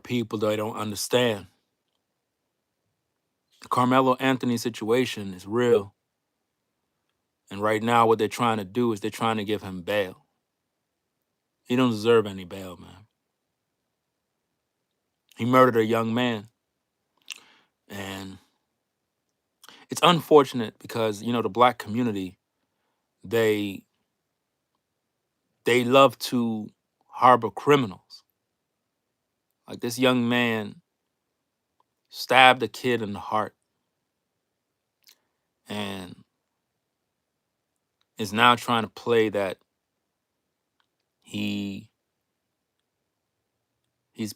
people they don't understand. The Carmelo Anthony situation is real. And right now, what they're trying to do is they're trying to give him bail. He don't deserve any bail, man. He murdered a young man. And it's unfortunate because, the black community, they love to harbor criminals. Like this young man stabbed a kid in the heart and is now trying to play that he's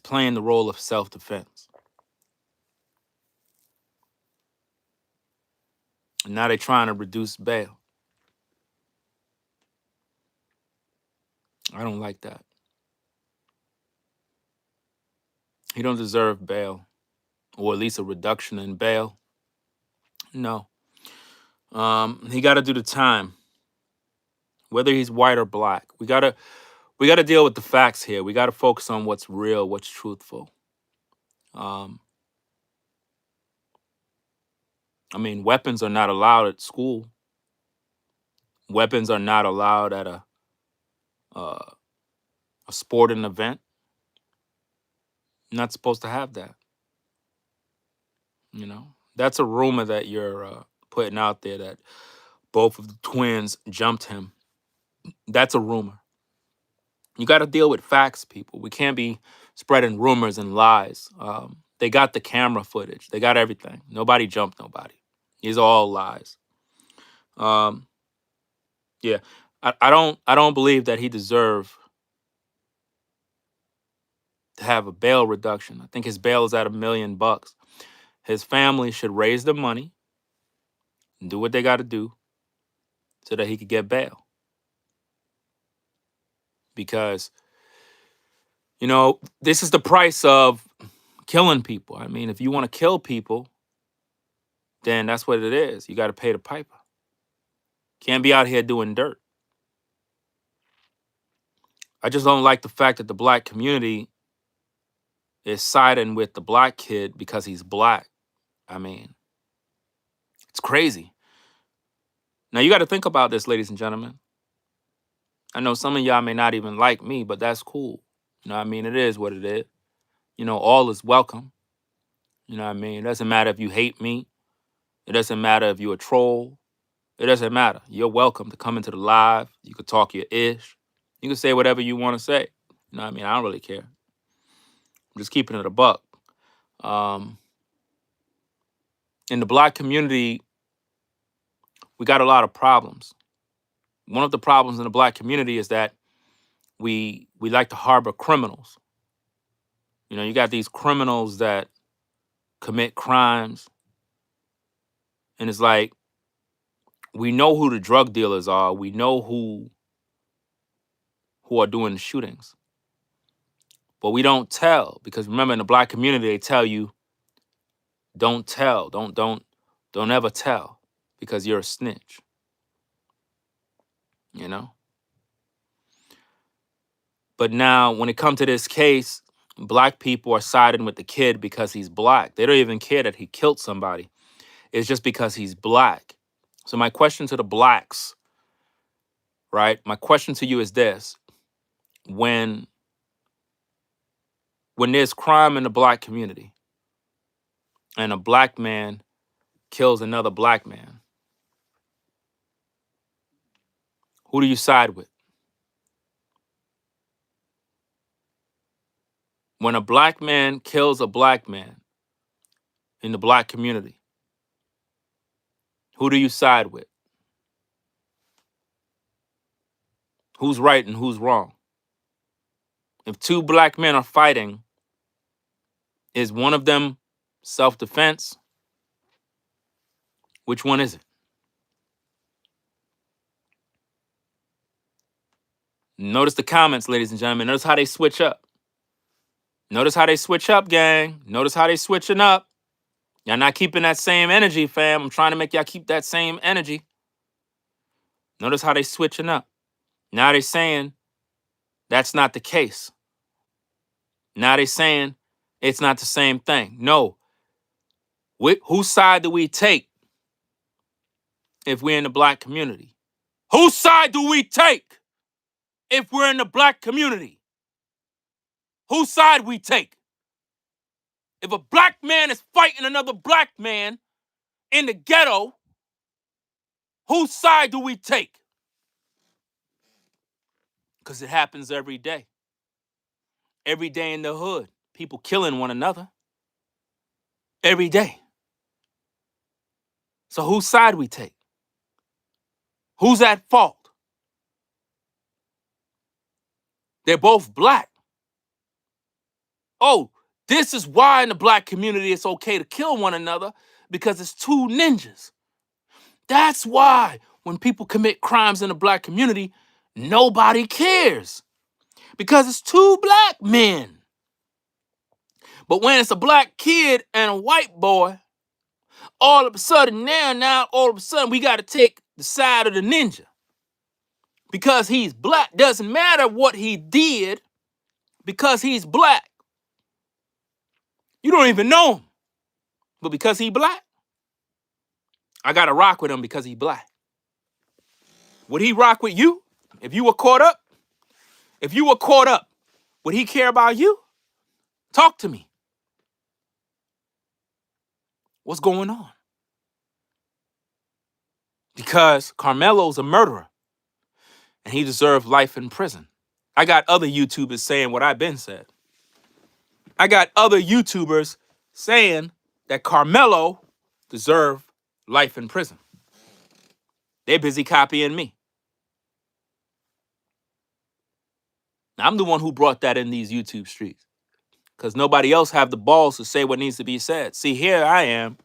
playing the role of self-defense. And now they're trying to reduce bail. I don't like that. He don't deserve bail, or at least a reduction in bail. No. He got to do the time, whether he's white or black. We gotta deal with the facts here. We gotta focus on what's real, what's truthful. Weapons are not allowed at school. Weapons are not allowed at a sporting event. You're not supposed to have that. That's a rumor that you're putting out there that both of the twins jumped him. That's a rumor. You got to deal with facts, people. We can't be spreading rumors and lies. They got the camera footage. They got everything. Nobody jumped nobody. These are all lies. Yeah, I don't believe that he deserved to have a bail reduction. I think his bail is at $1 million. His family should raise the money and do what they got to do so that he could get bail. Because, this is the price of killing people. If you want to kill people, then that's what it is. You got to pay the piper. Can't be out here doing dirt. I just don't like the fact that the black community is siding with the black kid because he's black. It's crazy. Now, you got to think about this, ladies and gentlemen. I know some of y'all may not even like me, but that's cool. It is what it is. All is welcome. It doesn't matter if you hate me. It doesn't matter if you're a troll. It doesn't matter. You're welcome to come into the live. You could talk your ish. You can say whatever you want to say. I don't really care. I'm just keeping it a buck. In the black community, we got a lot of problems. One of the problems in the black community is that we like to harbor criminals. You got these criminals that commit crimes. And it's like, we know who the drug dealers are. We know who are doing the shootings. But we don't tell, because remember, in the black community, they tell you, don't tell, don't ever tell, because you're a snitch. But now, when it comes to this case, black people are siding with the kid because he's black. They don't even care that he killed somebody. It's just because he's black. So my question to the blacks, right? My question to you is this. When there's crime in the black community and a black man kills another black man, who do you side with? When a black man kills a black man in the black community, who do you side with? Who's right and who's wrong? If two black men are fighting, is one of them self-defense? Which one is it? Notice the comments, ladies and gentlemen. Notice how they switch up. Notice how they switch up, gang. Notice how they switching up. Y'all not keeping that same energy, fam. I'm trying to make y'all keep that same energy. Notice how they switching up. Now they saying that's not the case. Now they saying It's not the same thing. No. Whose side do we take if we're in the black community? Whose side do we take if we're in the black community? Whose side we take? If a black man is fighting another black man in the ghetto, whose side do we take? Because it happens every day. Every day in the hood, people killing one another. Every day. So whose side we take? Who's at fault? They're both black. Oh, this is why in the black community it's okay to kill one another, because it's two ninjas. That's why when people commit crimes in the black community, nobody cares, because it's two black men. But when it's a black kid and a white boy, all of a sudden all of a sudden we got to take the side of the ninja. Because he's black. Doesn't matter what he did, because he's black. You don't even know him. But because he black, I got to rock with him because he black. Would he rock with you if you were caught up? If you were caught up, would he care about you? Talk to me. What's going on? Because Karmelo's a murderer and he deserved life in prison. I got other YouTubers saying what I've been said. I got other YouTubers saying that Karmelo deserved life in prison. They're busy copying me. I'm the one who brought that in these YouTube streets, because nobody else have the balls to say what needs to be said. See, here I am.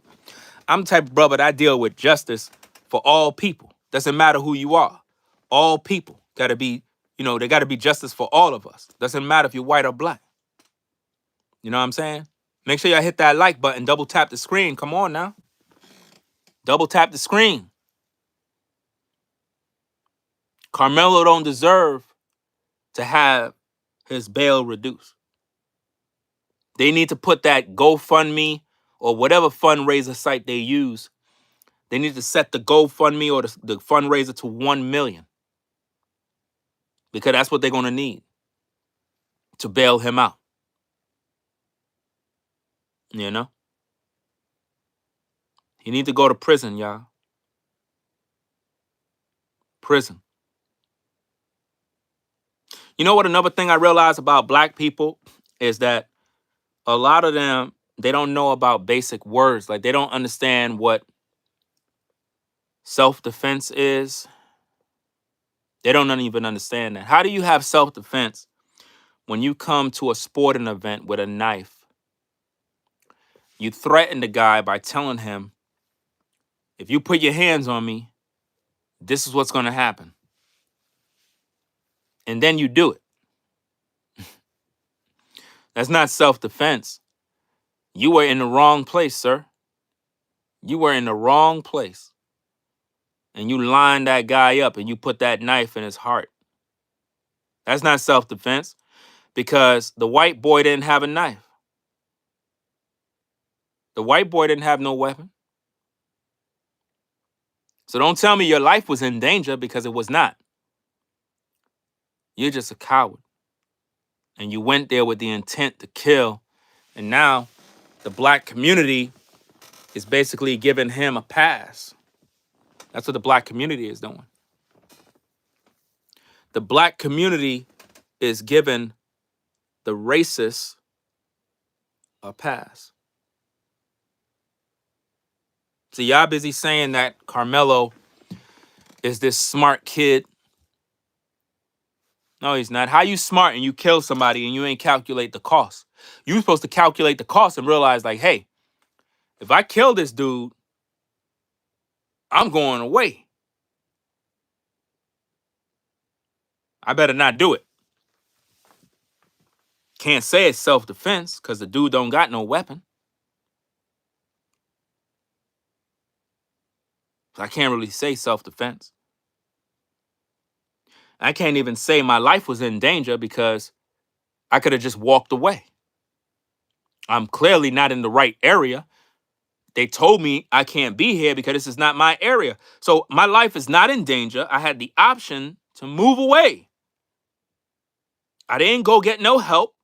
I'm the type of brother that I deal with justice for all people. Doesn't matter who you are. All people got to be, they got to be justice for all of us. Doesn't matter if you're white or black. You know what I'm saying? Make sure y'all hit that like button. Double tap the screen. Come on now. Double tap the screen. Karmelo don't deserve to have his bail reduced. They need to put that GoFundMe or whatever fundraiser site they use. They need to set the GoFundMe or the fundraiser to 1 million. Because that's what they're going to need to bail him out. You know? He need to go to prison, y'all. Prison. You know what? Another thing I realized about black people is that a lot of them, they don't know about basic words. Like, they don't understand what self-defense is. They don't even understand that. How do you have self-defense when you come to a sporting event with a knife? You threaten the guy by telling him, if you put your hands on me, this is what's going to happen. And then you do it. That's not self-defense. You were in the wrong place, sir. You were in the wrong place. And you lined that guy up and you put that knife in his heart. That's not self-defense, because the white boy didn't have a knife. The white boy didn't have no weapon. So don't tell me your life was in danger, because it was not. You're just a coward. And you went there with the intent to kill. And now the black community is basically giving him a pass. That's what the black community is doing. The black community is giving the racists a pass. So y'all busy saying that Karmelo is this smart kid. No, he's not. How you smart and you kill somebody and you ain't calculate the cost? You're supposed to calculate the cost and realize, like, hey, if I kill this dude, I'm going away. I better not do it. Can't say it's self-defense because the dude don't got no weapon. So I can't really say self-defense. I can't even say my life was in danger because I could have just walked away. I'm clearly not in the right area. They told me I can't be here because this is not my area. So my life is not in danger. I had the option to move away. I didn't go get no help.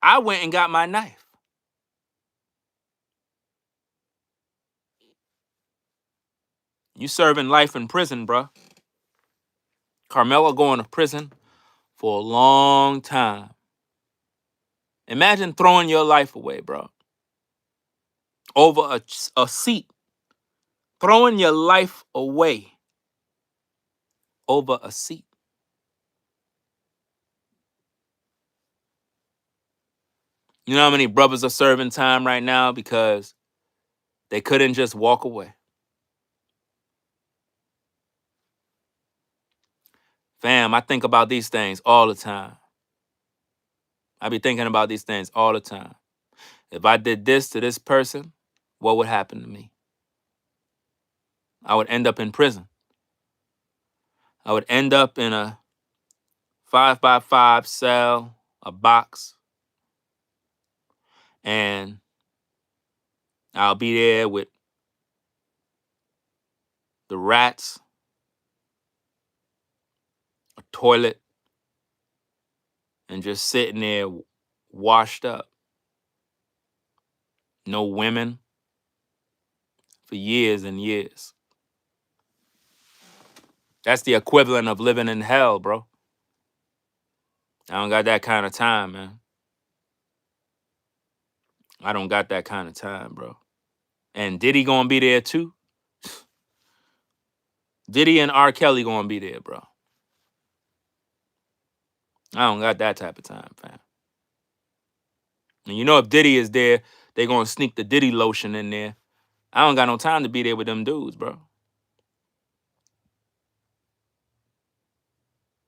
I went and got my knife. You serving life in prison, bro. Karmelo going to prison for a long time. Imagine throwing your life away, bro, over a seat. Throwing your life away over a seat. You know how many brothers are serving time right now because they couldn't just walk away? Fam, I think about these things all the time. I be thinking about these things all the time. If I did this to this person, what would happen to me? I would end up in prison. I would end up in a 5x5 cell, a box, and I'll be there with the rats, a toilet, and just sitting there washed up. No women for years and years. That's the equivalent of living in hell, bro. I don't got that kind of time, man. I don't got that kind of time, bro. And Diddy gonna be there too? Diddy and R. Kelly gonna be there, bro. I don't got that type of time, fam. And you know if Diddy is there, they gonna sneak the Diddy lotion in there. I don't got no time to be there with them dudes, bro.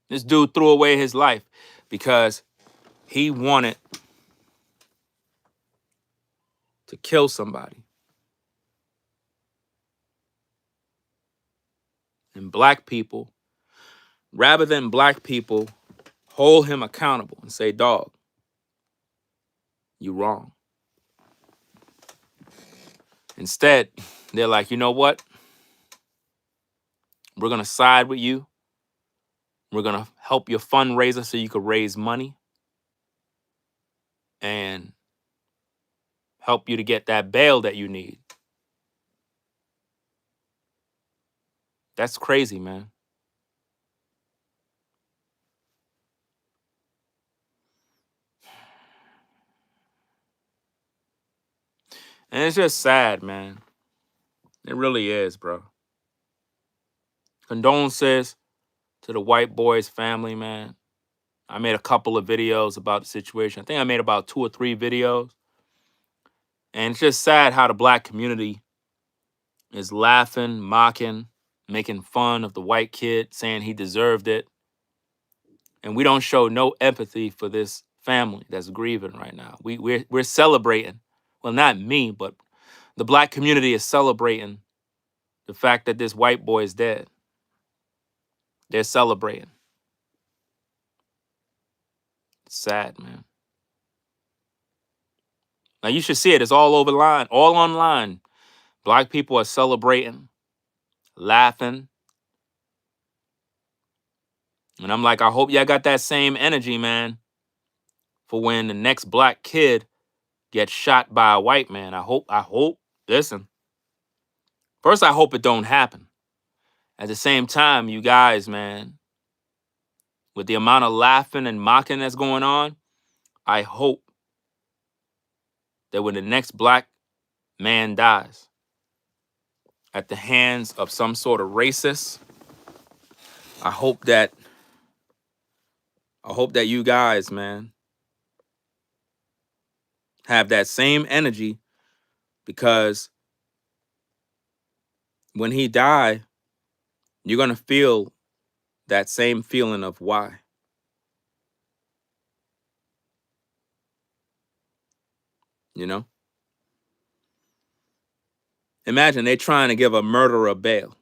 This dude threw away his life because he wanted to kill somebody. And black people, rather than black people hold him accountable and say, dog, you wrong. Instead, they're like, you know what? We're going to side with you. We're going to help your fundraiser so you could raise money and help you to get that bail that you need. That's crazy, man. And it's just sad, man. It really is, bro. Condolences to the white boy's family, man. I made a couple of videos about the situation. I think I made about 2 or 3 videos. And it's just sad how the black community is laughing, mocking, making fun of the white kid, saying he deserved it. And we don't show no empathy for this family that's grieving right now. We're celebrating. Well, not me, but the black community is celebrating the fact that this white boy is dead. They're celebrating. It's sad, man. Now you should see it. It's all over line, all online. Black people are celebrating, laughing. And I'm like, I hope y'all got that same energy, man, for when the next black kid gets shot by a white man. I hope, listen, first, I hope it don't happen. At the same time, you guys, man, with the amount of laughing and mocking that's going on, I hope that when the next black man dies at the hands of some sort of racist, I hope that you guys, man, have that same energy, because when he die, you're going to feel that same feeling of why. You know? Imagine they trying to give a murderer bail.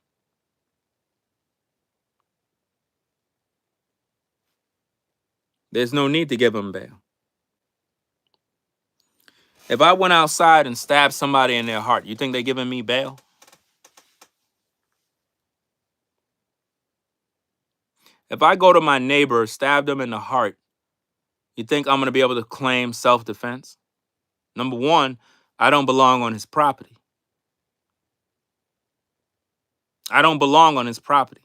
There's no need to give him bail. If I went outside and stabbed somebody in their heart, you think they're giving me bail? If I go to my neighbor, stab them in the heart, you think I'm going to be able to claim self-defense? Number one, I don't belong on his property. I don't belong on his property.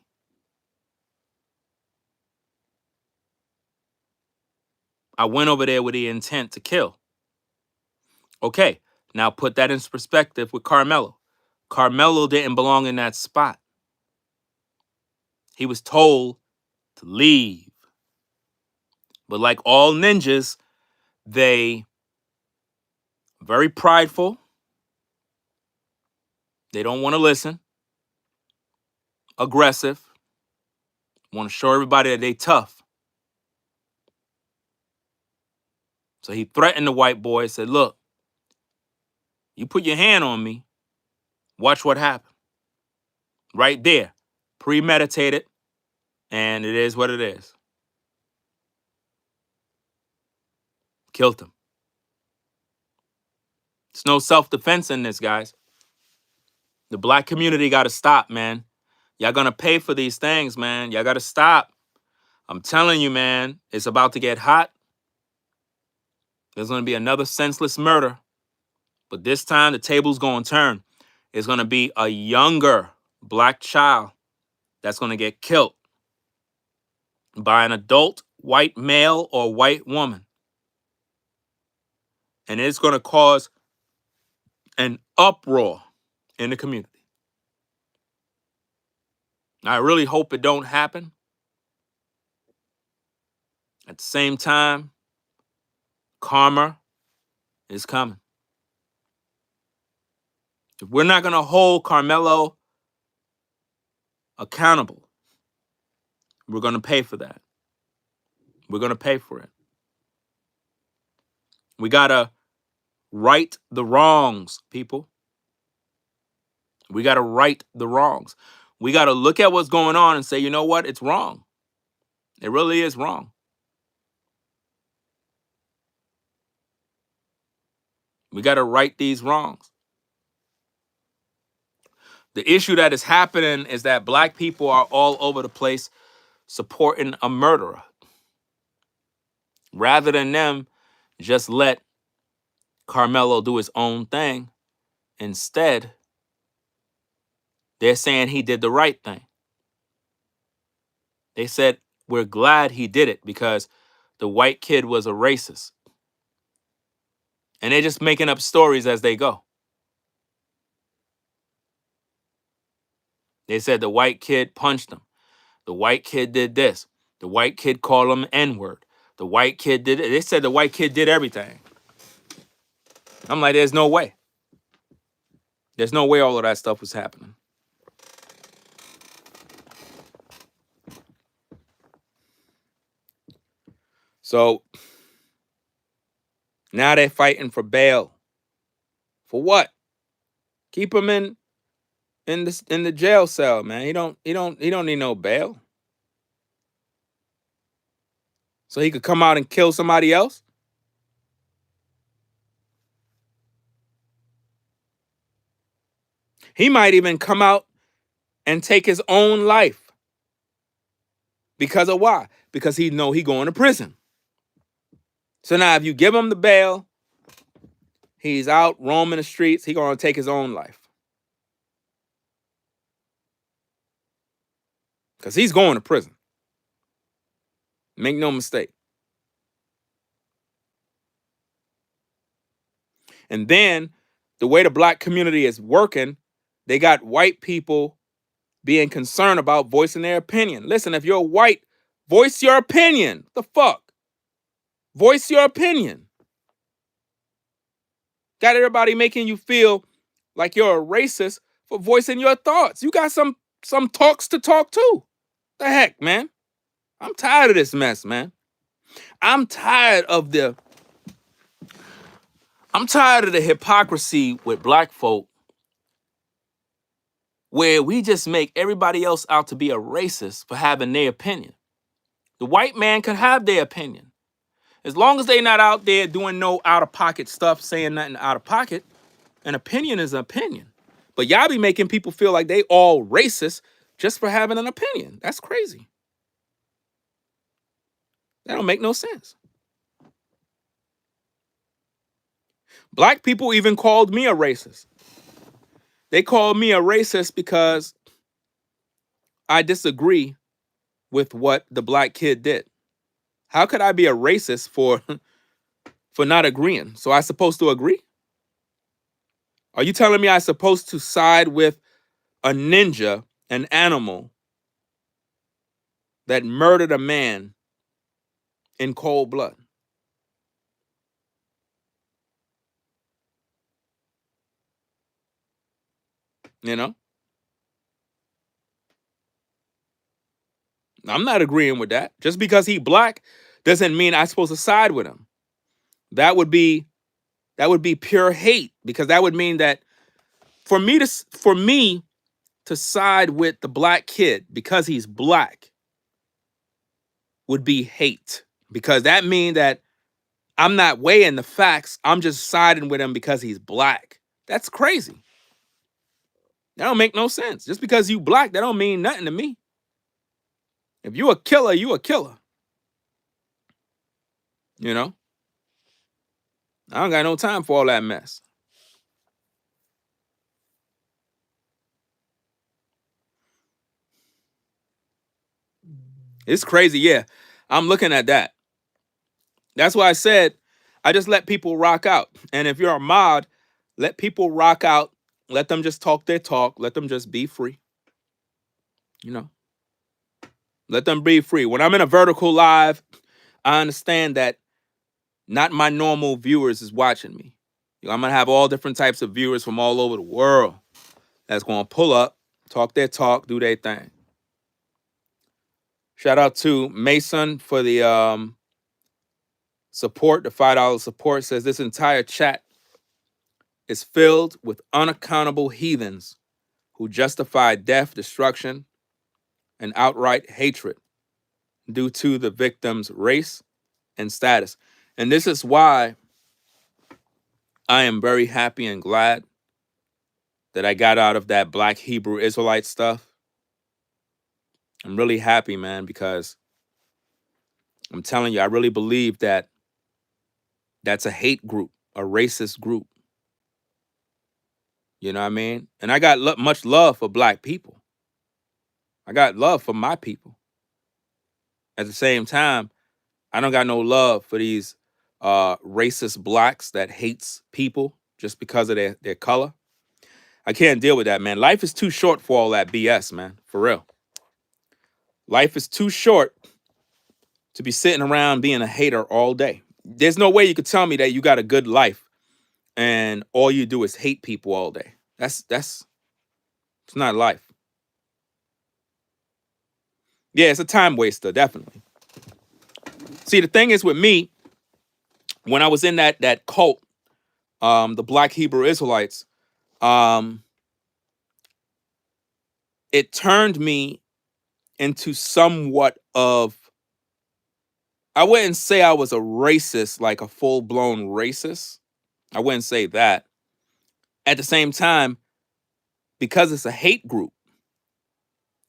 I went over there with the intent to kill. Okay, now put that in perspective with Karmelo. Karmelo didn't belong in that spot. He was told to leave. But like all ninjas, they very prideful. They don't want to listen. Aggressive. Want to show everybody that they tough. So he threatened the white boy, said, look, you put your hand on me, watch what happens. Right there. Premeditated. And it is what it is. Killed him. There's no self-defense in this, guys. The black community got to stop, man. Y'all going to pay for these things, man. Y'all got to stop. I'm telling you, man, it's about to get hot. There's going to be another senseless murder. But this time, the table's going to turn. It's going to be a younger black child that's going to get killed by an adult white male or white woman. And it's going to cause an uproar in the community. I really hope it don't happen. At the same time, karma is coming. If we're not going to hold Karmelo accountable, we're going to pay for that. We're going to pay for it. We got to right the wrongs, people. We got to right the wrongs. We got to look at what's going on and say, you know what? It's wrong. It really is wrong. We got to right these wrongs. The issue that is happening is that black people are all over the place supporting a murderer. Rather than them just let Karmelo do his own thing. Instead, they're saying he did the right thing. They said, we're glad he did it because the white kid was a racist. And they're just making up stories as they go. They said the white kid punched him. The white kid did this. The white kid called him N-word. The white kid did it. They said the white kid did everything. I'm like, there's no way. There's no way all of that stuff was happening. So now they're fighting for bail. For what? Keep him in the jail cell, man. He don't need no bail. So he could come out and kill somebody else? He might even come out and take his own life. Because of why? Because he know he going to prison. So now if you give him the bail, he's out roaming the streets, he going to take his own life. Because he's going to prison. Make no mistake. And then the way the black community is working, they got white people being concerned about voicing their opinion. Listen, if you're white, voice your opinion. What the fuck? Voice your opinion. Got everybody making you feel like you're a racist for voicing your thoughts. You got some talks to talk too. The heck, man? I'm tired of this mess, man. I'm tired of the hypocrisy with black folk where we just make everybody else out to be a racist for having their opinion. The white man can have their opinion. As long as they not out there doing no out-of-pocket stuff, saying nothing out of pocket, an opinion is an opinion. But y'all be making people feel like they all racist just for having an opinion. That's crazy. That don't make no sense. Black people even called me a racist. They called me a racist because I disagree with what the black kid did. How could I be a racist for not agreeing? So I supposed to agree? Are you telling me I supposed to side with a ninja, an animal that murdered a man in cold blood? You know? I'm not agreeing with that. Just because he black doesn't mean I'm supposed to side with him. That would be pure hate, because that would mean that for me to side with the black kid because he's black would be hate, because that means that I'm not weighing the facts. I'm just siding with him because he's black. That's crazy. That don't make no sense. Just because you black, that don't mean nothing to me. If you a killer, you a killer. You know? I don't got no time for all that mess. It's crazy, yeah. I'm looking at that. That's why I said I just let people rock out. And if you're a mod, let people rock out. Let them just talk their talk. Let them just be free. You know? Let them be free. When I'm in a vertical live, I understand that not my normal viewers is watching me. You know, I'm going to have all different types of viewers from all over the world that's going to pull up, talk their talk, do their thing. Shout out to Mason for the support, the $5 support. Says this entire chat is filled with unaccountable heathens who justify death, destruction, and outright hatred due to the victim's race and status. And this is why I am very happy and glad that I got out of that Black Hebrew Israelite stuff. I'm really happy, man, because I'm telling you, I really believe that that's a hate group, a racist group. You know what I mean? And I got much love for black people. I got love for my people. At the same time, I don't got no love for these racist blacks that hates people just because of their color. I can't deal with that, man. Life is too short for all that BS, man. For real. Life is too short to be sitting around being a hater all day. There's no way you could tell me that you got a good life and all you do is hate people all day. It's not life. Yeah, it's a time waster, definitely. See, the thing is with me, when I was in that cult, the Black Hebrew Israelites, it turned me into somewhat of, I wouldn't say I was a racist, like a full-blown racist. I wouldn't say that. At the same time, because it's a hate group,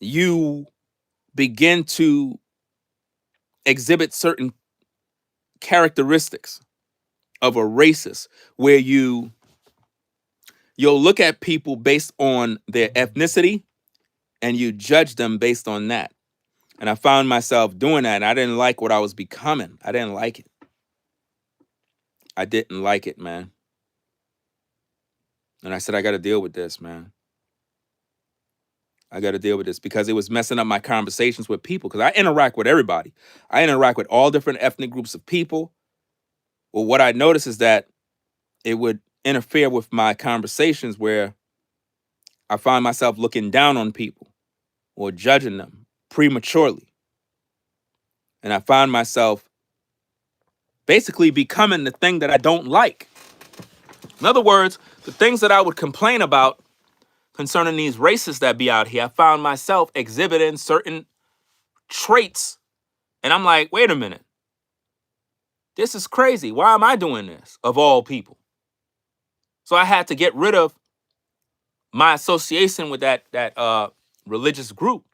you begin to exhibit certain characteristics of a racist, where you'll look at people based on their ethnicity and you judge them based on that. And I found myself doing that, and I didn't like what I was becoming. I didn't like it. I didn't like it, man. And I said, I got to deal with this, man. I got to deal with this because it was messing up my conversations with people, because I interact with everybody. I interact with all different ethnic groups of people. Well, what I noticed is that it would interfere with my conversations, where I find myself looking down on people or judging them prematurely. And I find myself basically becoming the thing that I don't like. In other words, the things that I would complain about concerning these racists that be out here, I found myself exhibiting certain traits. And I'm like, wait a minute. This is crazy. Why am I doing this, of all people? So I had to get rid of my association with that religious group.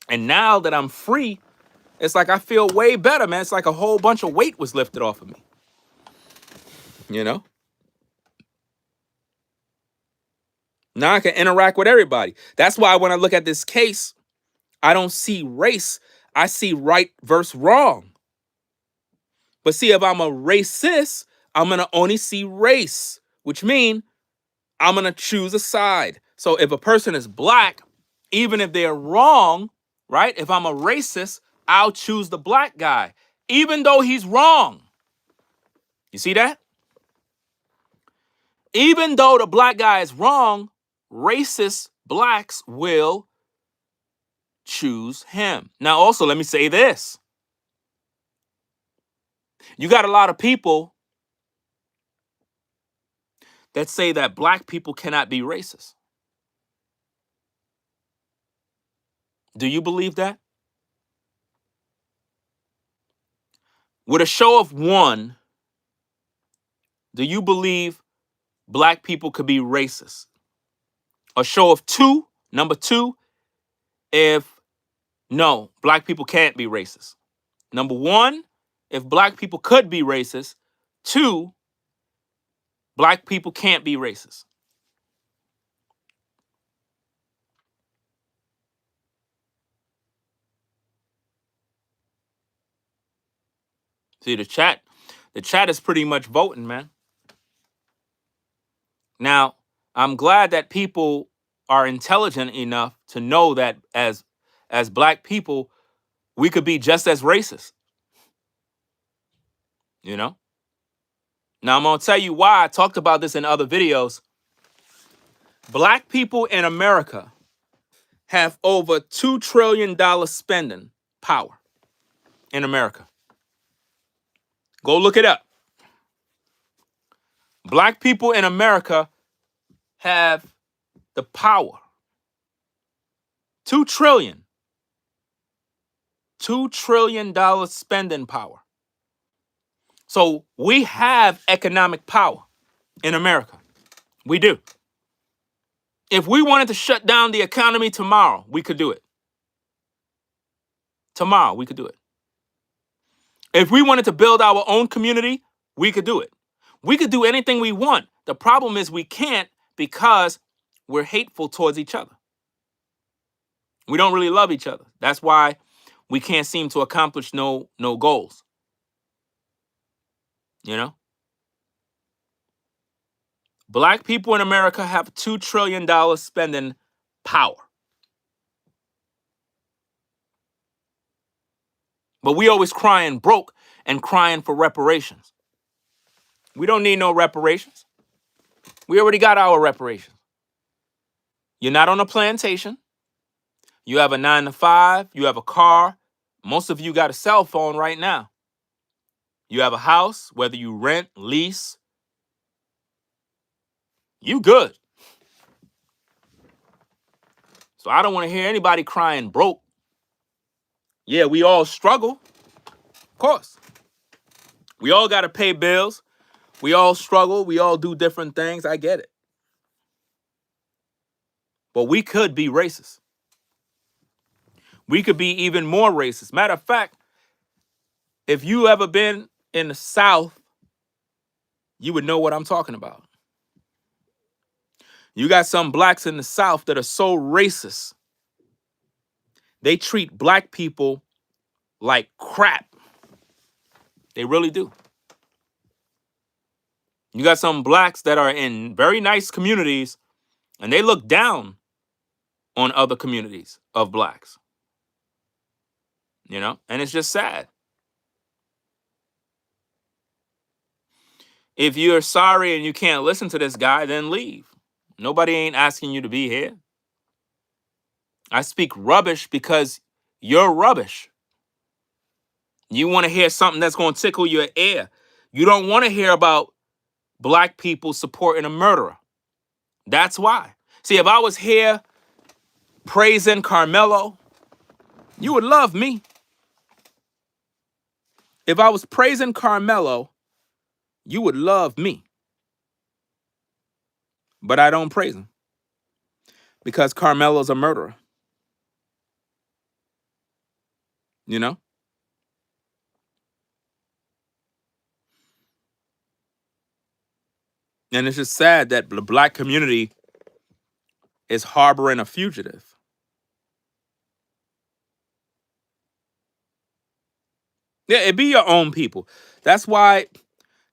And now that I'm free, it's like I feel way better, man. It's like a whole bunch of weight was lifted off of me. You know? Now I can interact with everybody. That's why when I look at this case, I don't see race. I see right versus wrong. But see, if I'm a racist, I'm going to only see race, which means I'm going to choose a side. So if a person is black, even if they're wrong, right? If I'm a racist, I'll choose the black guy, even though he's wrong. You see that? Even though the black guy is wrong, racist blacks will choose him. Now, also, let me say this. You got a lot of people that say that black people cannot be racist. Do you believe that? With a show of one, do you believe black people could be racist? A show of two, number two, if no, black people can't be racist. Number one, if black people could be racist. Two, black people can't be racist. See, the chat is pretty much voting, man. Now, I'm glad that people are intelligent enough to know that as black people, we could be just as racist. You know? Now, I'm going to tell you why. I talked about this in other videos. Black people in America have over $2 trillion spending power in America. Go look it up. Black people in America have the power. $2 trillion. $2 trillion spending power. So we have economic power in America. We do. If we wanted to shut down the economy tomorrow, we could do it. Tomorrow, we could do it. If we wanted to build our own community, we could do it. We could do anything we want. The problem is we can't because we're hateful towards each other. We don't really love each other. That's why we can't seem to accomplish no goals. You know? Black people in America have $2 trillion spending power. But we always crying broke and crying for reparations. We don't need no reparations. We already got our reparations. You're not on a plantation. You have a 9-to-5. You have a car. Most of you got a cell phone right now. You have a house, whether you rent, lease. You good. So I don't want to hear anybody crying broke. Yeah, we all struggle. Of course. We all got to pay bills. We all struggle. We all do different things. I get it. But we could be racist. We could be even more racist. Matter of fact, if you ever been in the South, you would know what I'm talking about. You got some blacks in the South that are so racist. They treat black people like crap. They really do. You got some blacks that are in very nice communities and they look down on other communities of blacks. You know, and it's just sad. If you're sorry and you can't listen to this guy, then leave. Nobody ain't asking you to be here. I speak rubbish because you're rubbish. You want to hear something that's going to tickle your ear. You don't want to hear about black people supporting a murderer. That's why. See, if I was here praising Karmelo, you would love me. If I was praising Karmelo, you would love me. But I don't praise him because Karmelo's a murderer. You know? And it's just sad that the black community is harboring a fugitive. Yeah, it be your own people. That's why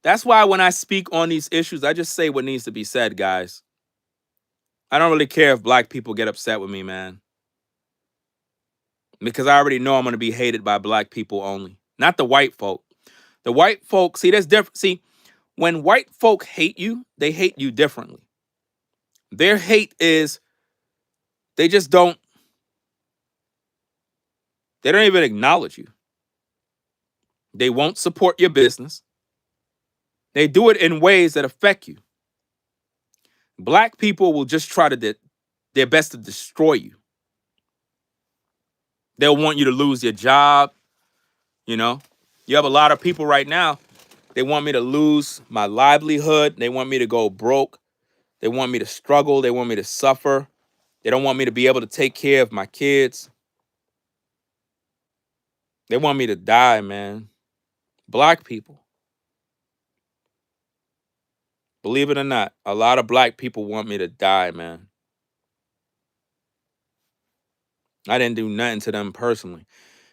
when I speak on these issues, I just say what needs to be said, guys. I don't really care if black people get upset with me, man. Because I already know I'm going to be hated by black people only. Not the white folk. The white folk, see, there's different. See, when white folk hate you, they hate you differently. Their hate is they just don't even acknowledge you. They won't support your business. They do it in ways that affect you. Black people will just try to their best to destroy you. They'll want you to lose your job. You know, you have a lot of people right now. They want me to lose my livelihood. They want me to go broke. They want me to struggle. They want me to suffer. They don't want me to be able to take care of my kids. They want me to die, man. Black people. Believe it or not, a lot of black people want me to die, man. I didn't do nothing to them personally.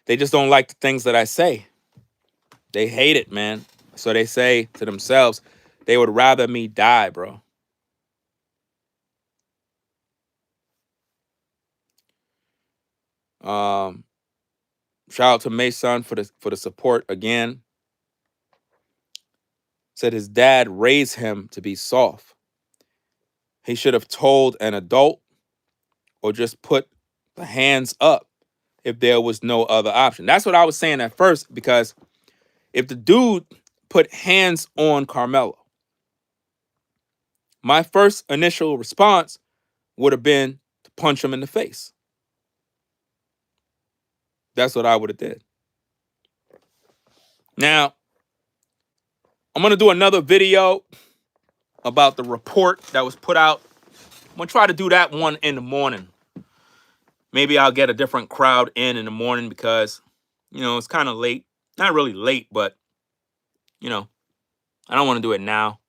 They just don't like the things that I say. They hate it, man. So they say to themselves, they would rather me die, bro. Shout out to Mason for the support again. Said his dad raised him to be soft. He should have told an adult or just put the hands up if there was no other option. That's what I was saying at first, because if the dude put hands on Karmelo, my first initial response would have been to punch him in the face. That's what I would have did. Now, I'm going to do another video about the report that was put out. I'm going to try to do that one in the morning. Maybe I'll get a different crowd in the morning because, you know, it's kind of late. Not really late, but, you know, I don't want to do it now.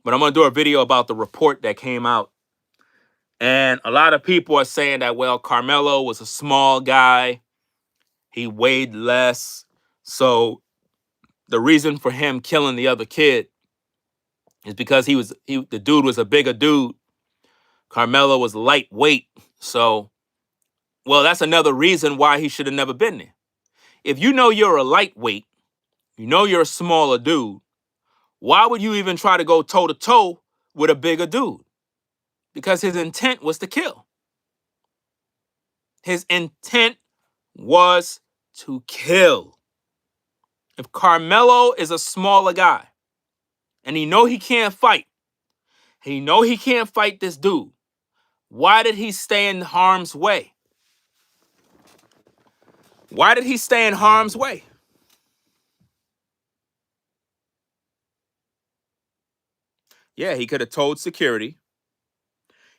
But I'm going to do a video about the report that came out. And a lot of people are saying that, well, Karmelo was a small guy. He weighed less. So the reason for him killing the other kid is because the dude was a bigger dude. Karmelo was lightweight. So, well, that's another reason why he should have never been there. If you know you're a lightweight, you know you're a smaller dude, why would you even try to go toe-to-toe with a bigger dude? Because his intent was to kill. His intent was to kill. If Karmelo is a smaller guy and he can't fight this dude, why did he stay in harm's way? Why did he stay in harm's way? Yeah, he could have told security.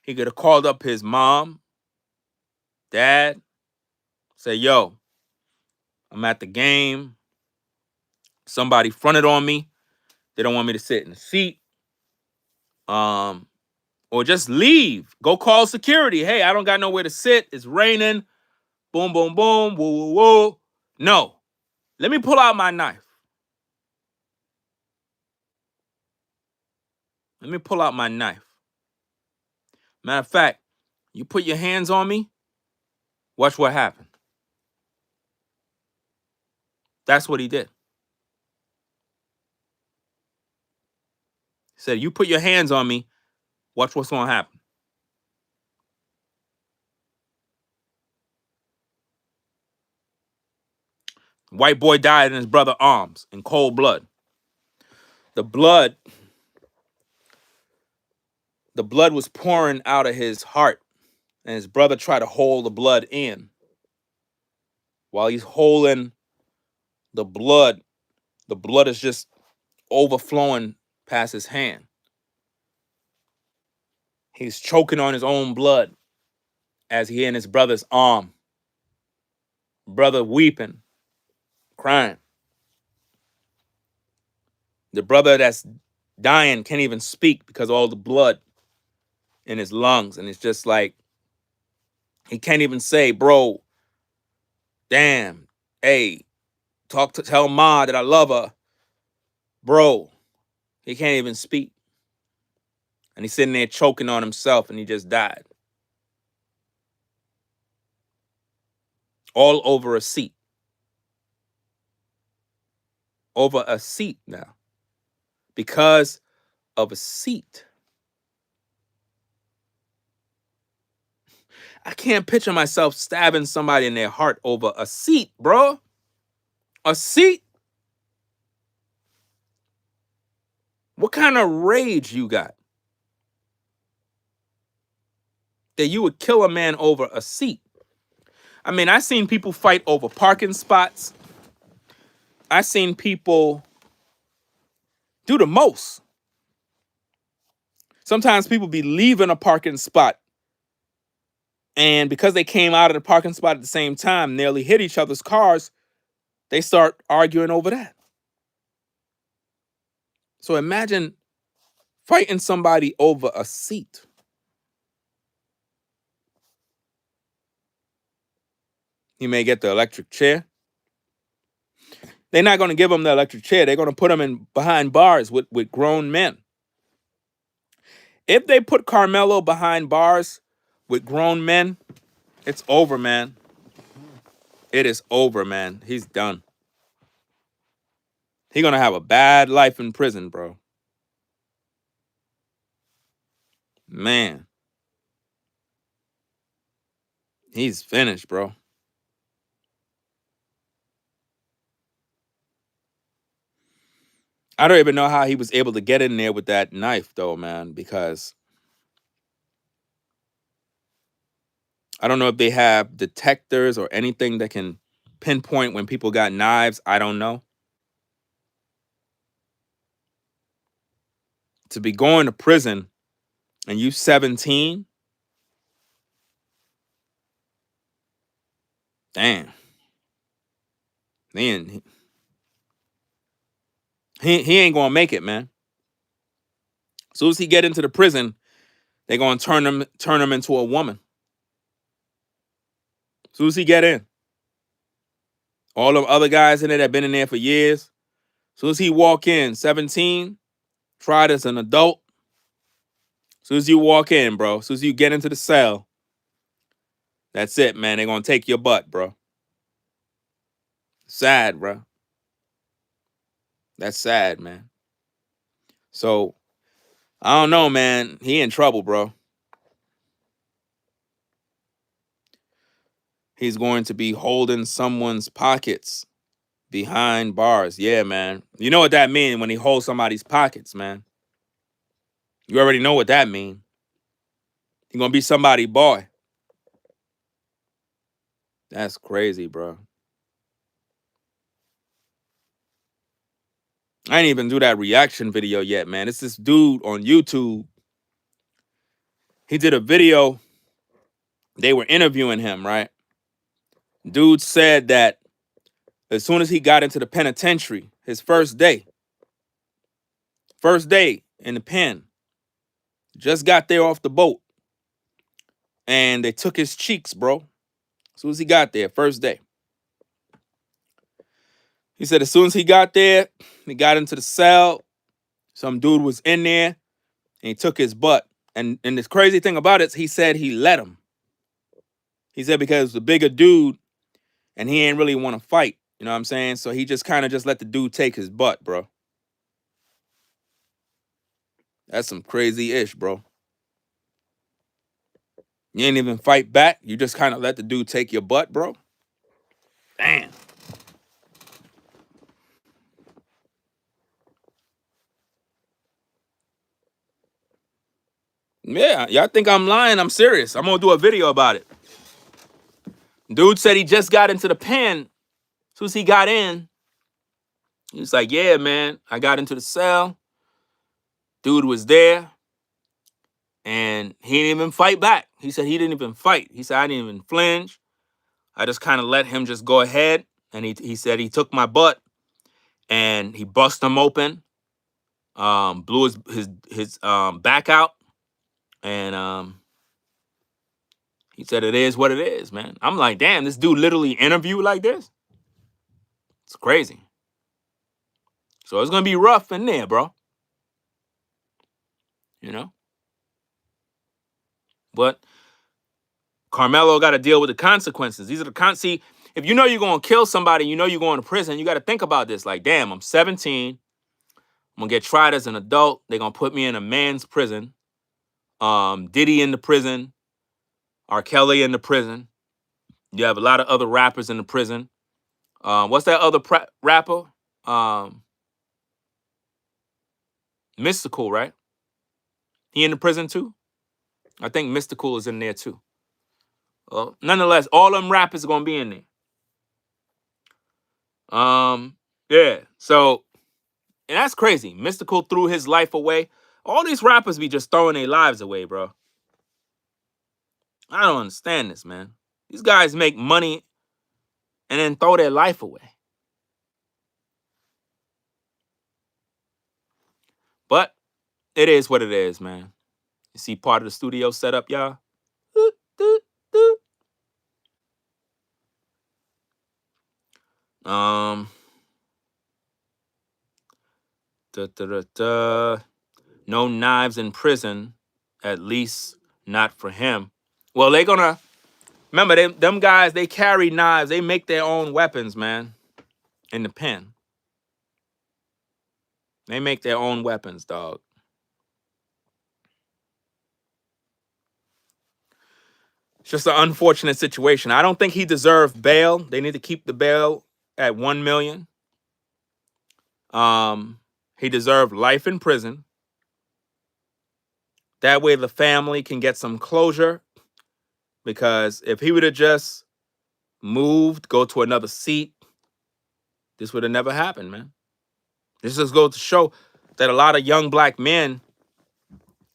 He could have called up his mom, dad, say, yo, I'm at the game. Somebody fronted on me. They don't want me to sit in the seat. Or just leave. Go call security. Hey, I don't got nowhere to sit. It's raining. Boom, boom, boom. Woo, woo, woo. No. Let me pull out my knife. Let me pull out my knife. Matter of fact, you put your hands on me, watch what happened. That's what he did. He said, you put your hands on me, watch what's going to happen. White boy died in his brother's arms in cold blood. The blood was pouring out of his heart, and his brother tried to hold the blood in. While he's holding the blood The blood is just overflowing past his hand. He's choking on his own blood as he in his brother's arm. Brother weeping, crying. The brother that's dying can't even speak because of all the blood in his lungs. And it's just like, he can't even say, bro, damn, hey, tell Ma that I love her. Bro, he can't even speak. And he's sitting there choking on himself and he just died. All over a seat. Over a seat now. Because of a seat. I can't picture myself stabbing somebody in their heart over a seat, bro. A seat? What kind of rage you got? That you would kill a man over a seat. I mean, I seen people fight over parking spots. I seen people do the most. Sometimes people be leaving a parking spot, and because they came out of the parking spot at the same time, nearly hit each other's cars, they start arguing over that. So imagine fighting somebody over a seat. He may get the electric chair. They're not going to give him the electric chair. They're going to put him in behind bars with grown men. If they put Karmelo behind bars with grown men, it's over, man. It is over, man. He's done. He's going to have a bad life in prison, bro. Man. He's finished, bro. I don't even know how he was able to get in there with that knife, though, man, because I don't know if they have detectors or anything that can pinpoint when people got knives. I don't know. To be going to prison and you 17, damn. Man, he ain't gonna make it, man. As soon as he get into the prison, they're gonna turn him into a woman. As soon as he get in. All the other guys in there that have been in there for years, as soon as he walk in, 17, tried as an adult. As soon as you walk in, bro, as soon as you get into the cell, that's it, man. They're gonna take your butt, bro. Sad, bro. That's sad, man. So, I don't know, man. He in trouble, bro. He's going to be holding someone's pockets behind bars. Yeah, man. You know what that means when he holds somebody's pockets, man. You already know what that means. He's going to be somebody's boy. That's crazy, bro. I ain't even do that reaction video yet, man. It's this dude on YouTube. He did a video. They were interviewing him, right? Dude said that as soon as he got into the penitentiary, his first day in the pen, just got there off the boat, and they took his cheeks, bro. As soon as he got there, first day. He said as soon as he got there, he got into the cell, some dude was in there, and he took his butt. And this crazy thing about it, he said he let him. He said because it was a bigger dude, and he ain't really want to fight. You know what I'm saying? So he just kind of just let the dude take his butt, bro. That's some crazy-ish, bro. You ain't even fight back. You just kind of let the dude take your butt, bro. Damn. Yeah, y'all think I'm lying? I'm serious. I'm going to do a video about it. Dude said he just got into the pen. As soon as he got in, He was like, yeah, man, I got into the cell. Dude was there. And he didn't even fight back. He said he didn't even fight. He said, I didn't even flinch. I just kind of let him just go ahead. And he said he took my butt and he bust him open, blew his back out. And he said, it is what it is, man. I'm like, damn, this dude literally interviewed like this? It's crazy. So it's going to be rough in there, bro. You know? But Karmelo got to deal with the consequences. These are the see, if you know you're going to kill somebody, you know you're going to prison, you got to think about this. Like, damn, I'm 17. I'm going to get tried as an adult. They're going to put me in a man's prison. Diddy in the prison. R. Kelly in the prison. You have a lot of other rappers in the prison. What's that other rapper? Mystical, right? He in the prison too? I think Mystical is in there too. Well, nonetheless, all them rappers are going to be in there. Yeah. So, and that's crazy. Mystical threw his life away. All these rappers be just throwing their lives away, bro. I don't understand this, man. These guys make money and then throw their life away. But it is what it is, man. You see part of the studio set up, y'all? No knives in prison, at least not for him. Well, they're gonna remember them guys. They carry knives. They make their own weapons, man. In the pen, they make their own weapons, dog. It's just an unfortunate situation. I don't think he deserved bail. They need to keep the bail at $1 million. He deserved life in prison. That way the family can get some closure. Because if he would have just moved, go to another seat, this would have never happened, man. This just goes to show that a lot of young black men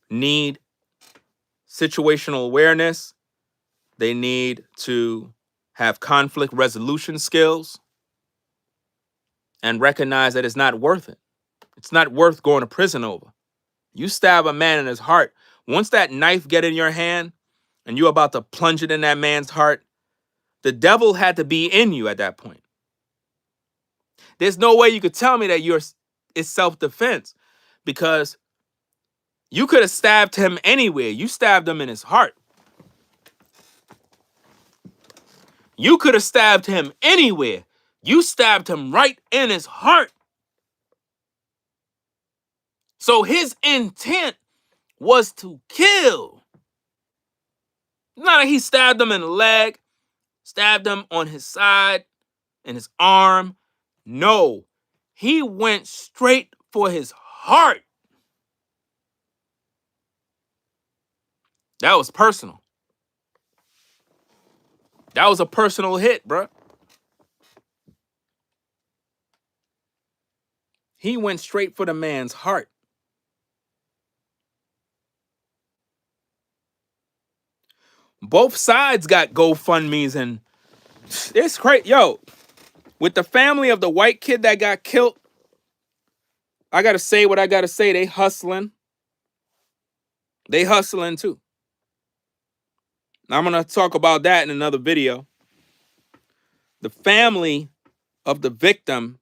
need situational awareness. They need to have conflict resolution skills and recognize that it's not worth it. It's not worth going to prison over. You stab a man in his heart. Once that knife get in your hand and you're about to plunge it in that man's heart, the devil had to be in you at that point. There's no way you could tell me that it's self-defense because you could have stabbed him anywhere. You stabbed him in his heart. You could have stabbed him anywhere. You stabbed him right in his heart. So his intent was to kill. Not that he stabbed him in the leg, stabbed him on his side, in his arm. No, he went straight for his heart. That was personal. That was a personal hit, bro. He went straight for the man's heart. Both sides got GoFundMes and it's crazy. Yo, with the family of the white kid that got killed, I got to say what I got to say. They hustling. They hustling too. Now I'm going to talk about that in another video. The family of the victim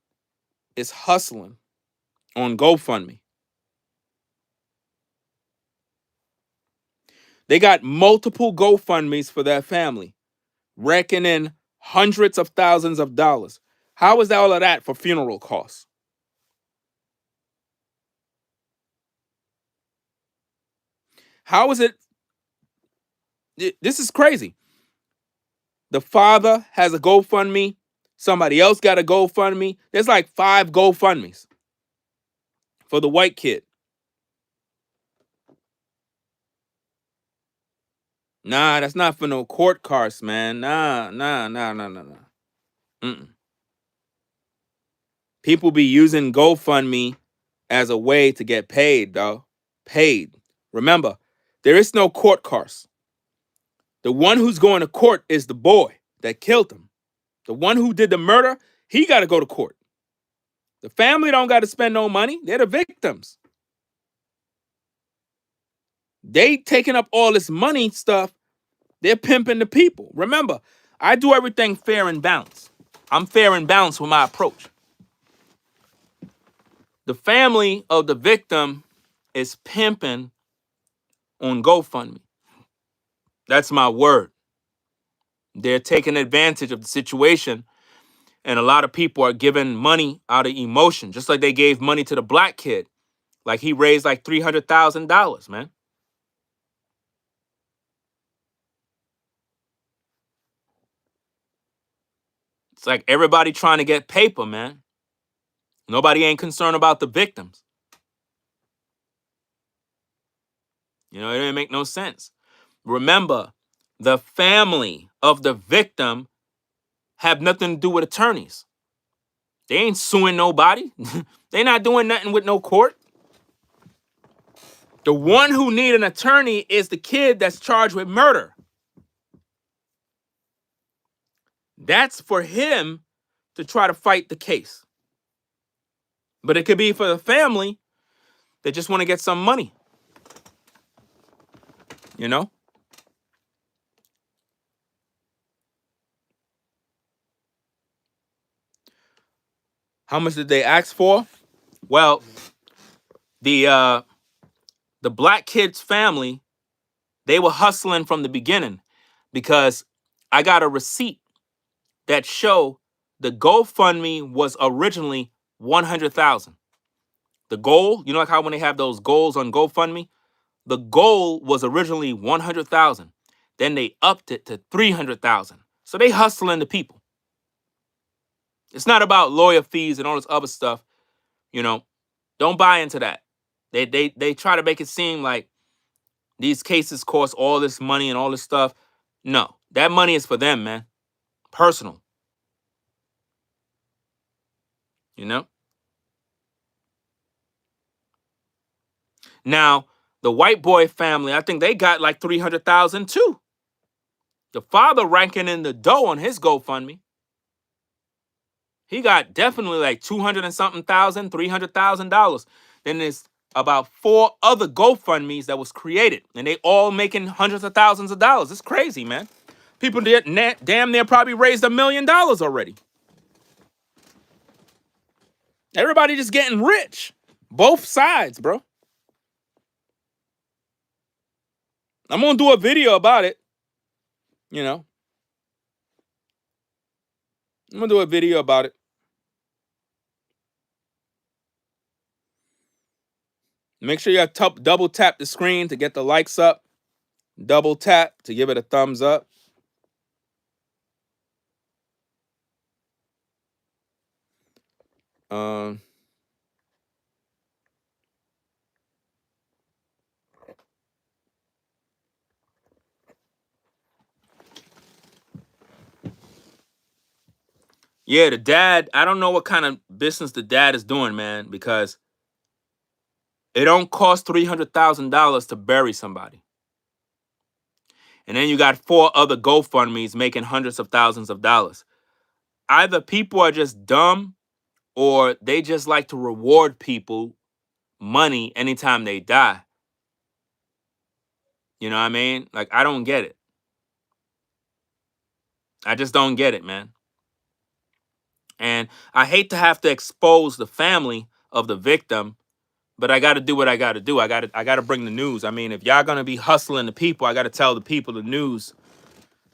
is hustling on GoFundMe. They got multiple GoFundMes for their family, reckoning hundreds of thousands of dollars. How is all of that for funeral costs? How is it? This is crazy. The father has a GoFundMe. Somebody else got a GoFundMe. There's like 5 GoFundMes for the white kid. Nah, that's not for no court costs, man. Nah. Mm-mm. People be using GoFundMe as a way to get paid, though. Paid. Remember, there is no court cost. The one who's going to court is the boy that killed him. The one who did the murder, he got to go to court. The family don't got to spend no money. They're the victims. They taking up all this money stuff. They're pimping the people. Remember, I do everything fair and balanced. I'm fair and balanced with my approach. The family of the victim is pimping on GoFundMe. That's my word. They're taking advantage of the situation, and a lot of people are giving money out of emotion, just like they gave money to the black kid. Like he raised like $300,000, man. It's like everybody trying to get paper, man. Nobody ain't concerned about the victims. You know, it didn't make no sense. Remember, the family of the victim have nothing to do with attorneys. They ain't suing nobody. They not doing nothing with no court. The one who need an attorney is the kid that's charged with murder. That's for him to try to fight the case. But it could be for the family that just want to get some money. You know? How much did they ask for? Well, the black kid's family, they were hustling from the beginning because I got a receipt that show the GoFundMe was originally $100,000. The goal, you know, like how when they have those goals on GoFundMe, the goal was originally $100,000. Then they upped it to $300,000. So they hustling the people. It's not about lawyer fees and all this other stuff. You know, don't buy into that. They try to make it seem like these cases cost all this money and all this stuff. No, that money is for them, man. Personal. You know? Now, the white boy family, I think they got like 300,000 too. The father ranking in the dough on his GoFundMe. He got definitely like 200 and something thousand, $300,000. Then there's about 4 other GoFundMes that was created, and they all making hundreds of thousands of dollars. It's crazy, man. People did damn near probably raised $1 million already. Everybody just getting rich. Both sides, bro. I'm gonna do a video about it. You know. I'm gonna do a video about it. Make sure you double tap the screen to get the likes up. Double tap to give it a thumbs up. Yeah, the dad, I don't know what kind of business the dad is doing, man, because it don't cost $300,000 to bury somebody. And then you got 4 other GoFundMes making hundreds of thousands of dollars. Either people are just dumb or they just like to reward people money anytime they die. You know what I mean? Like, I don't get it. I just don't get it, man. And I hate to have to expose the family of the victim, but I got to do what I got to do. I got to bring the news. I mean, if y'all going to be hustling the people, I got to tell the people the news,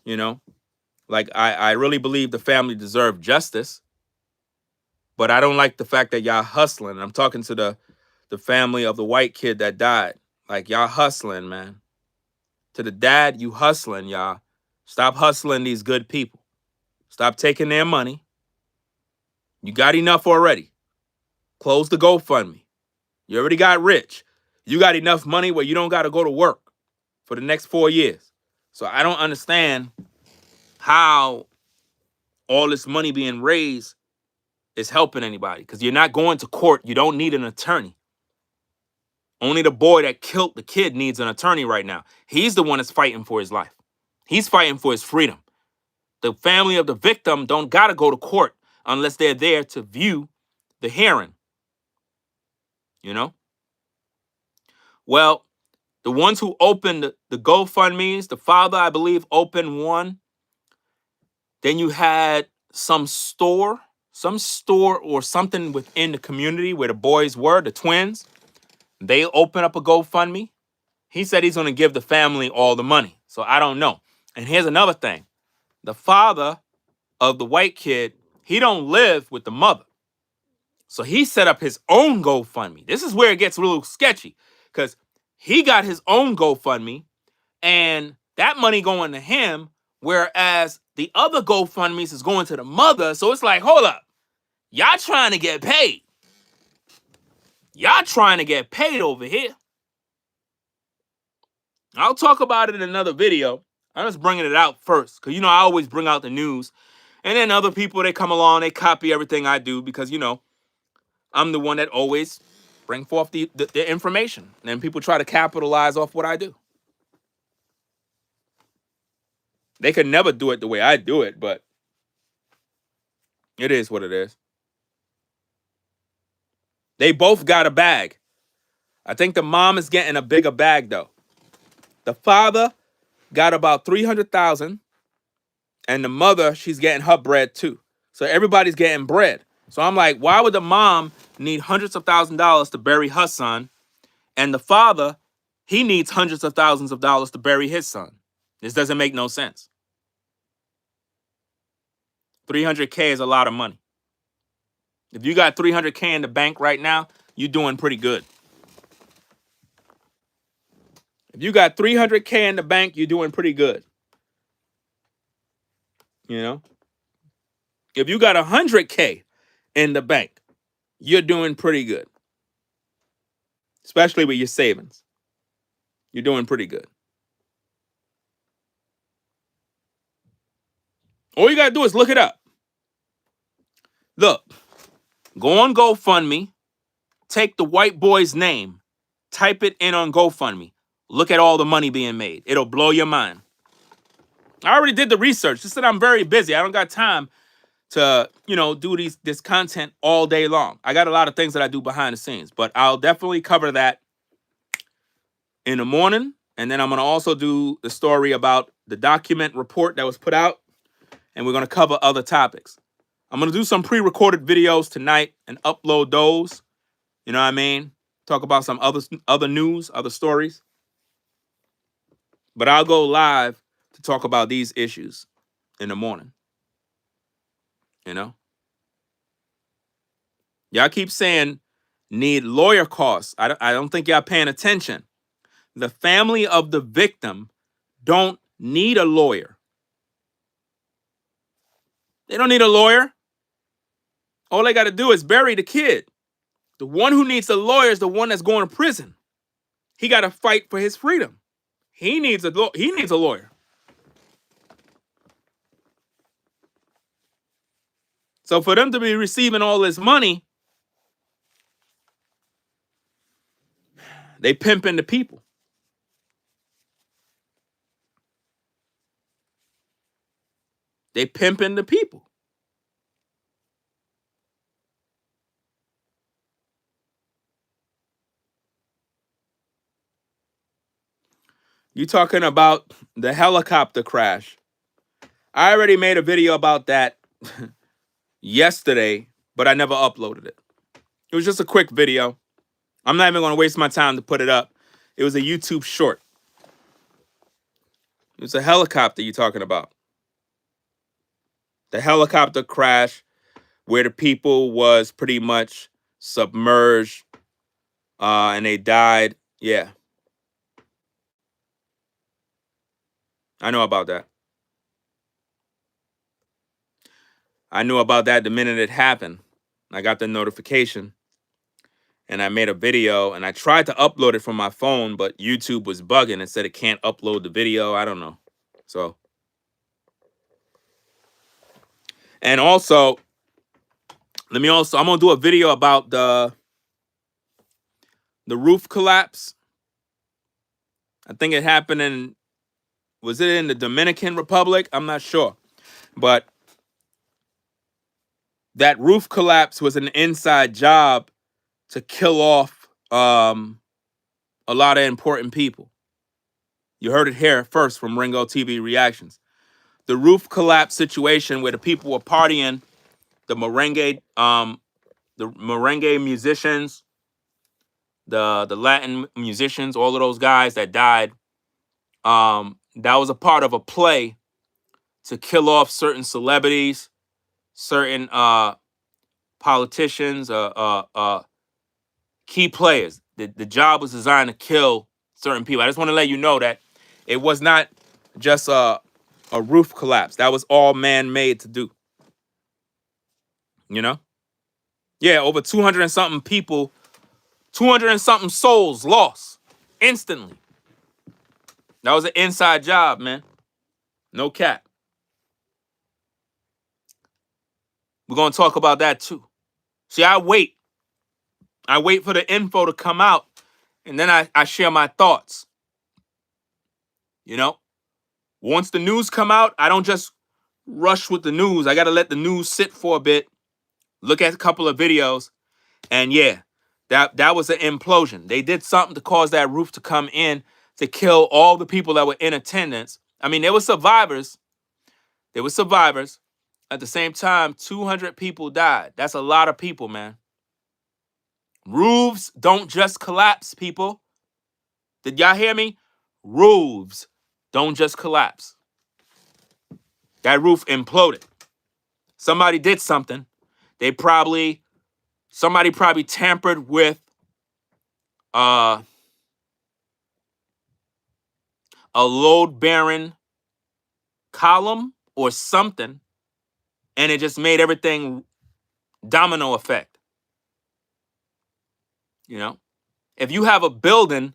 you know? Like, I really believe the family deserve justice, but I don't like the fact that y'all hustling. I'm talking to the family of the white kid that died. Like, y'all hustling, man. To the dad, you hustling, y'all. Stop hustling these good people. Stop taking their money. You got enough already. Close the GoFundMe. You already got rich. You got enough money where you don't got to go to work for the next 4 years. So I don't understand how all this money being raised is helping anybody because you're not going to court. You don't need an attorney. Only the boy that killed the kid needs an attorney right now. He's the one that's fighting for his life. He's fighting for his freedom. The family of the victim don't got to go to court unless they're there to view the hearing. You know? Well, the ones who opened the GoFundMes, the father, I believe, opened one. Then you had some store or something within the community where the boys were, the twins. They opened up a GoFundMe. He said he's going to give the family all the money. So I don't know. And here's another thing. The father of the white kid, he don't live with the mother. So he set up his own GoFundMe. This is where it gets a little sketchy because he got his own GoFundMe and that money going to him, whereas the other GoFundMes is going to the mother. So it's like, hold up. Y'all trying to get paid. Y'all trying to get paid over here. I'll talk about it in another video. I'm just bringing it out first because, I always bring out the news. And then other people, they come along, they copy everything I do because, I'm the one that always bring forth the information. And then people try to capitalize off what I do. They could never do it the way I do it, but it is what it is. They both got a bag. I think the mom is getting a bigger bag, though. The father got about $300,000, and the mother, she's getting her bread too. So everybody's getting bread. So I'm like, why would the mom need hundreds of thousands of dollars to bury her son, and the father, he needs hundreds of thousands of dollars to bury his son? This doesn't make no sense. $300K is a lot of money. If you got $300K in the bank right now, you're doing pretty good. If you got $300K in the bank, you're doing pretty good. If you got $100K in the bank, you're doing pretty good. Especially with your savings. You're doing pretty good. All you got to do is look it up. Look, go on GoFundMe, take the white boy's name, type it in on GoFundMe. Look at all the money being made. It'll blow your mind. I already did the research. Just that I'm very busy. I don't got time to, do this content all day long. I got a lot of things that I do behind the scenes, but I'll definitely cover that in the morning. And then I'm going to also do the story about the document report that was put out. And we're going to cover other topics. I'm going to do some pre-recorded videos tonight and upload those. You know what I mean? Talk about some other news, other stories. But I'll go live to talk about these issues in the morning. Y'all keep saying need lawyer costs. I don't think y'all paying attention. The family of the victim don't need a lawyer. They don't need a lawyer. All they got to do is bury the kid. The one who needs a lawyer is the one that's going to prison. He got to fight for his freedom. He needs a lawyer. So for them to be receiving all this money, they pimping the people. They pimping the people. You talking about the helicopter crash. I already made a video about that yesterday, but I never uploaded it. It was just a quick video. I'm not even going to waste my time to put it up. It was a YouTube short. It was a helicopter you're talking about. The helicopter crash where the people was pretty much submerged and they died. Yeah. I know about that. I knew about that the minute it happened. I got the notification and I made a video and I tried to upload it from my phone, but YouTube was bugging and said it can't upload the video. I don't know. So. And also, I'm gonna do a video about the roof collapse. I think it happened was it in the Dominican Republic? I'm not sure. But that roof collapse was an inside job to kill off a lot of important people. You heard it here first from Ringo TV Reactions. The roof collapse situation where the people were partying, the merengue musicians, the Latin musicians, all of those guys that died. That was a part of a play to kill off certain celebrities, certain politicians, key players. The job was designed to kill certain people. I just want to let you know that it was not just a roof collapse. That was all man-made to do. You know? Yeah, over 200 and something people, 200 and something souls lost instantly. That was an inside job, man. No cap. We're going to talk about that too. See, I wait for the info to come out, and then I share my thoughts. You know? Once the news come out, I don't just rush with the news. I got to let the news sit for a bit, look at a couple of videos, and yeah, that was an implosion. They did something to cause that roof to come in to kill all the people that were in attendance. I mean, there were survivors. There were survivors. At the same time, 200 people died. That's a lot of people, man. Roofs don't just collapse, people. Did y'all hear me? Roofs don't just collapse. That roof imploded. Somebody did something. Somebody probably tampered with a load-bearing column or something, and it just made everything domino effect. You know, if you have a building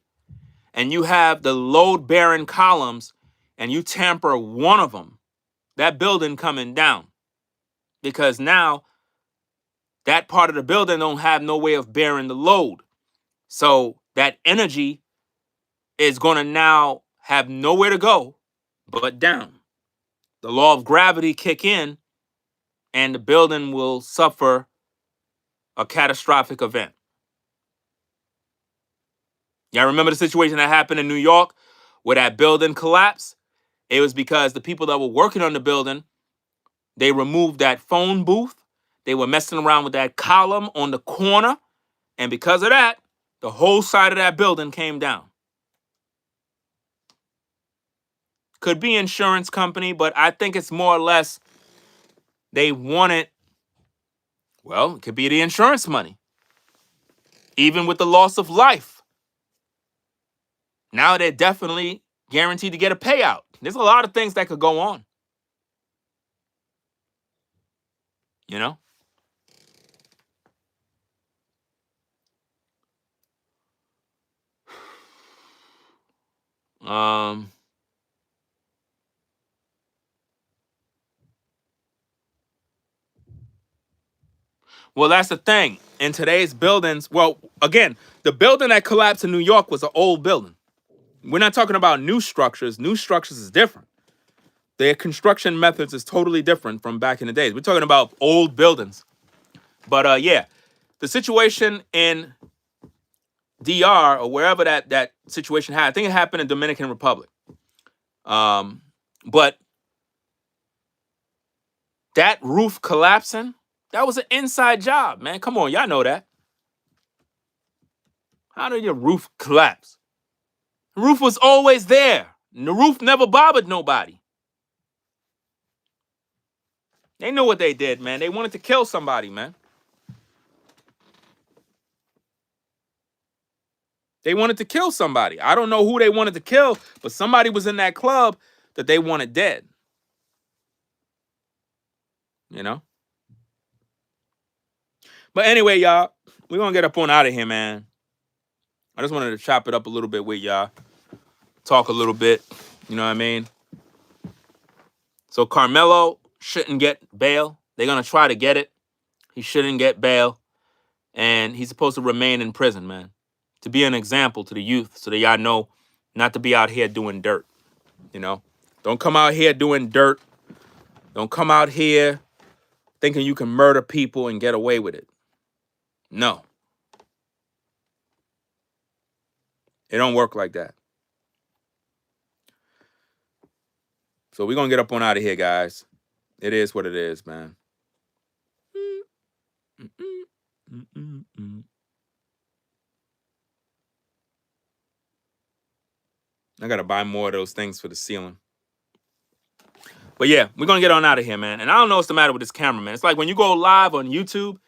and you have the load-bearing columns and you tamper one of them, that building coming down, because now that part of the building don't have no way of bearing the load. So that energy is going to now have nowhere to go but down. The law of gravity kick in, and the building will suffer a catastrophic event. Y'all remember the situation that happened in New York where that building collapsed? It was because the people that were working on the building, they removed that phone booth. They were messing around with that column on the corner. And because of that, the whole side of that building came down. Could be insurance company, but I think it's more or less they wanted, well, it could be the insurance money. Even with the loss of life, now they're definitely guaranteed to get a payout. There's a lot of things that could go on. You know? Well, that's the thing. In today's buildings, well, again, the building that collapsed in New York was an old building. We're not talking about new structures. New structures is different. Their construction methods is totally different from back in the days. We're talking about old buildings. But yeah, the situation in DR or wherever that situation happened, I think it happened in Dominican Republic. But that roof collapsing, that was an inside job, man. Come on, y'all know that. How did your roof collapse? The roof was always there. The roof never bothered nobody. They knew what they did, man. They wanted to kill somebody, man. They wanted to kill somebody. I don't know who they wanted to kill, but somebody was in that club that they wanted dead. You know? But anyway, y'all, we're going to get up on out of here, man. I just wanted to chop it up a little bit with y'all. Talk a little bit. You know what I mean? So Karmelo shouldn't get bail. They're going to try to get it. He shouldn't get bail. And he's supposed to remain in prison, man, to be an example to the youth so that y'all know not to be out here doing dirt, you know? Don't come out here doing dirt. Don't come out here thinking you can murder people and get away with it. No. It don't work like that. So we're going to get up on out of here, guys. It is what it is, man. I got to buy more of those things for the ceiling. But yeah, we're going to get on out of here, man. And I don't know what's the matter with this camera, man. It's like when you go live on YouTube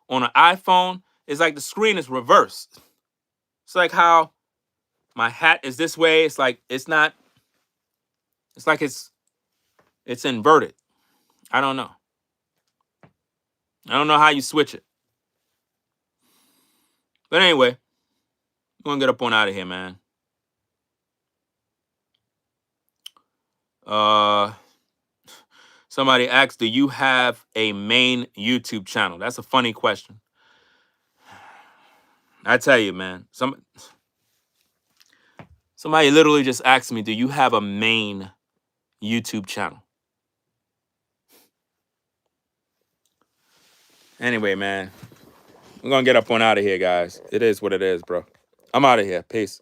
on an iPhone, it's like the screen is reversed. It's like how my hat is this way. It's like it's not. It's like it's inverted. I don't know. I don't know how you switch it. But anyway, we're going to get up on out of here, man. Somebody asked, do you have a main YouTube channel? That's a funny question. I tell you, man. Somebody literally just asked me, do you have a main YouTube channel? Anyway, man. We're going to get up on out of here, guys. It is what it is, bro. I'm out of here. Peace.